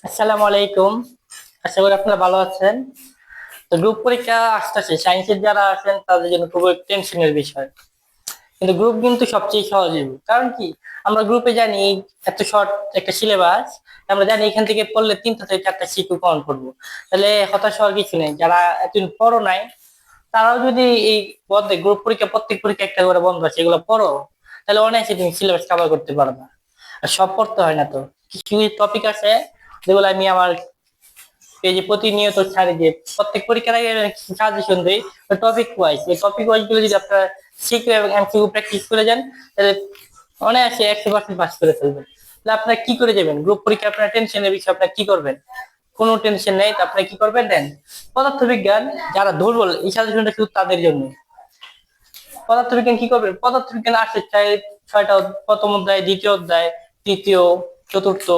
আসসালামু আলাইকুম। আশা করি আপনারা ভালো আছেন। তো গ্রুপ পরীক্ষা আসতেছে, সায়েন্সের যারা আছেন তাদের জন্য খুবই টেনশনের বিষয়। কিন্তু গ্রুপ কিন্তু সবচেয়ে সহজ হবে। কারণ কি, আমরা গ্রুপে জানি এত শর্ট একটা সিলেবাস, আমরা জানি এখান থেকে পড়লে 3 থেকে 4টা সিকিউ কমন পড়বো। তাহলে হতাশ হওয়ার কিছু নেই। যারা এতদিন পড়ো নাই তারাও যদি এই বন্ধে গ্রুপ পরীক্ষা, প্রত্যেক পরীক্ষা একটা করে বন্ধ আছে, এগুলো পড়ো, তাহলে অনায়াসে তুমি সিলেবাস কভার করতে পারবা। আর সব পড়তে হয় না। তো কিছু টপিক আছে যেগুলো আমি আমার পেজে প্রতিনিয়ত ছাড়ি, যে প্রত্যেক পরীক্ষার আগে সাজেশন দেই টপিক ওয়াইজ। এই টপিক ওয়াইজ গুলো যদি আপনারা শিখে এবং এমসিকিউ প্র্যাকটিস করে যান, তাহলে অনায়াসে 100% পাস করে ফেলবেন। তাহলে আপনারা কি করে যাবেন গ্রুপ পরীক্ষা? আপনার টেনশনের বিষয়, আপনারা কি করবেন? কোনো টেনশন নেই। তো আপনারা কি করবেন দেন, পদার্থবিজ্ঞান যারা দুর্বল, এই সাজেশনটা শুধু তাদের জন্য। পদার্থবিজ্ঞান কি করবেন? পদার্থবিজ্ঞান আসে 6টা প্রথম অধ্যায়, দ্বিতীয় অধ্যায়, তৃতীয়, চতুর্থ,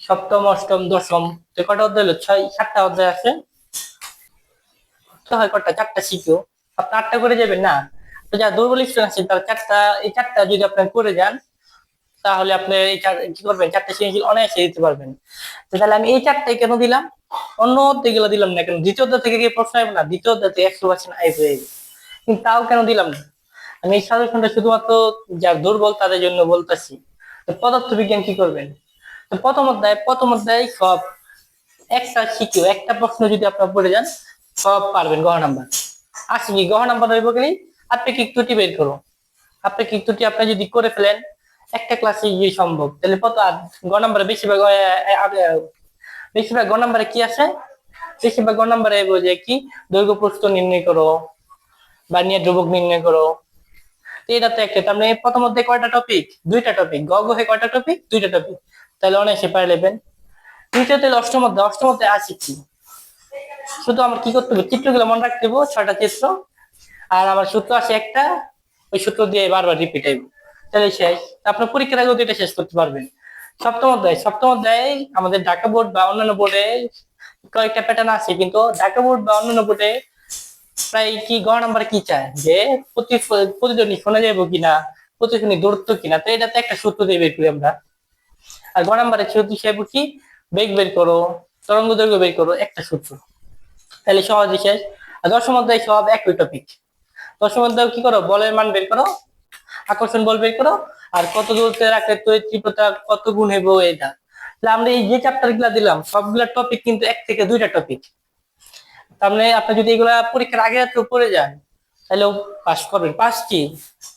সপ্তম, অষ্টম, দশম। তো কটা অধ্যায় হলো? 7টা অধ্যায় আছে। তো হয় কটা? 4টা শিখিও। আপনি 8টা করে যাবেন না? তো যারা দুর্বল স্টুডেন্ট আছে তারা 4টা, এই 4টা যদি আপনি করে যান, তাহলে আপনি এই কি করবেন, 4টা সৃজনশীল অনায়াসে দিতে পারবেন। তো তাহলে আমি এই 4টাই কেন দিলাম, অন্য অধ্যায় গুলো দিলাম না কেন? দ্বিতীয় অধ্যায় থেকে কি প্রশ্ন আসবে না? দ্বিতীয় অধ্যায় থেকে 100% আসবে। কিন্তু তাও কেন দিলাম না? আমি এই সাজেশনটা শুধুমাত্র যারা দুর্বল তাদের জন্য বলতেছি। তো পদার্থবিজ্ঞান কি করবেন? তো প্রথম অধ্যায় সব একটা শিখিও, একটা প্রশ্ন যদি আপনার পড়ে যান, সব পারবেন। গহ নাম্বার আসে কি? গহ নাম্বার হইব গেলেই আপেক্ষিক ত্রুটি বের করো। আপেক্ষিক ত্রুটি আপনি যদি করে ফেলেন একটা ক্লাসে গিয়ে সম্ভব, তাহলে কত? আর গ নাম্বারে বেশিরভাগ গ নাম্বারে কি আসে? বেশিরভাগ গ নাম্বারে যে কি, দৈর্ঘ্য প্রস্থ নির্ণয় করো বা নিয়ে ধ্রুবক নির্ণয় করো। তো এটা তো একটা, তার মানে প্রথম অধ্যায়ে কয়টা টপিক? 2টা টপিক। গ গ হয়ে কয়টা টপিক? 2টা টপিক। তাহলে অনায়াসে পারে নেবেন। তৃতীয়ত হলো অষ্টম অধ্যায় আসে কি? শুধু আমার কি করতে হবে, চিত্রগুলো মনে রাখতে হবে, 6টা চিত্র। আর আমার সূত্র আছে একটা, ওই সূত্র দিয়ে বারবার রিপিট হইব। তাহলে শেষ। আপনার পরীক্ষার আগেও এটা শেষ করতে পারবেন। সপ্তম অধ্যায় আমাদের ঢাকা বোর্ড বা অন্যান্য বোর্ডে কয়েকটা প্যাটার্ন আছে, কিন্তু ঢাকা বোর্ড বা অন্যান্য বোর্ডে প্রায় কি গ নাম্বার কি চায়, যে প্রতিদ্বন্দ্বী শোনা যাবো কিনা, প্রতিদ্বন্দ্বী দূরত্ব কিনা। তো এটাতে একটা সূত্র দিয়ে বের করি আমরা। আর গ নাম্বারের সূত্র হিসেবে কি, বেগ বের করো, তরঙ্গ দৈর্ঘ্য বের করো, একটা সূত্র। তাহলে সহজে শেষ। আর দশম অধ্যায় সব একই টপিক। দশম অধ্যায় কি করো? বলের মান বের করো, আকর্ষণ বল বের করো, আর কত দূরত্বে রাখলে তড়িৎ তীব্রতা কত গুণ হইব এটা। তাহলে আমরা এই যে চ্যাপ্টার গুলা দিলাম, সবগুলা টপিক কিন্তু 1 থেকে 2টা টপিক। তার মানে আপনি যদি এগুলা পরীক্ষার আগে রাত্রে পড়ে যান, তাহলেও পাস করবেন। পাস কি,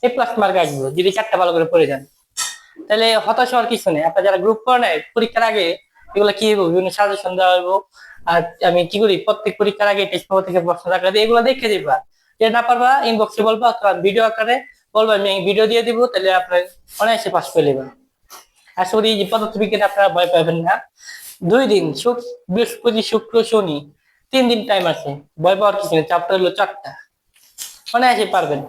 A+ মার্ক আসবে যদি 4টা ভালো করে পড়ে যান। তাহলে হতাশ হওয়ার কিছু নেই। আপনার যারা গ্রুপ করে নেয় পরীক্ষার আগে, এগুলো কি হইব, বিভিন্ন সাজেশন দেওয়া হইব। আর আমি কি করি, প্রত্যেক পরীক্ষার আগে টেস্ট পেপার থেকে প্রশ্ন রাখা দিই, এগুলো দেখে দিবা। যে না পারবা ইনবক্সে বলবা, অথবা ভিডিও আকারে বলবা, আমি ভিডিও দিয়ে দিব, তাহলে আপনার অনায়াসে পাস করে নেবেন। আশা করি যে পদার্থবিজ্ঞানে আপনারা ভয় পাবেন না। 2 দিন, বৃহস্পতি, শুক্র, শনি, 3 দিন টাইম আছে। ভয় পাওয়ার কিছু নেই। চ্যাপ্টার হলো 4টা, অনায়াসে পারবেন।